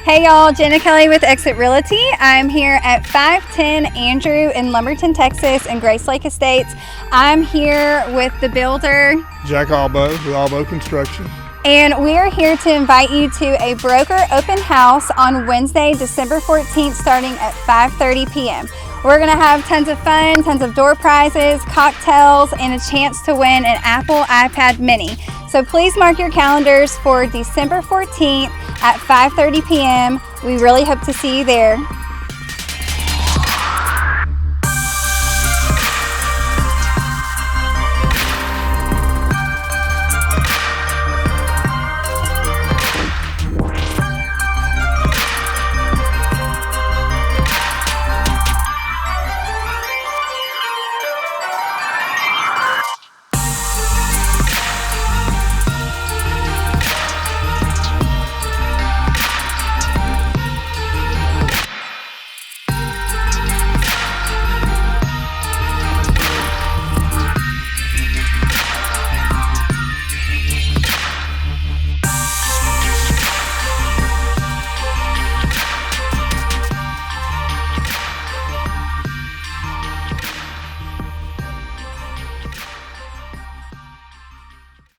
Hey y'all, Jenna Kelley with Exit Realty. I'm here at 510 Andrew in Lumberton, Texas in Grace Lake Estates. I'm here with the builder, Jack Albo with Albo Construction. And we are here to invite you to a broker open house on Wednesday, December 14th, starting at 5:30 p.m. We're gonna have tons of fun, tons of door prizes, cocktails, and a chance to win an Apple iPad mini. So please mark your calendars for December 14th at 5:30 p.m. We really hope to see you there.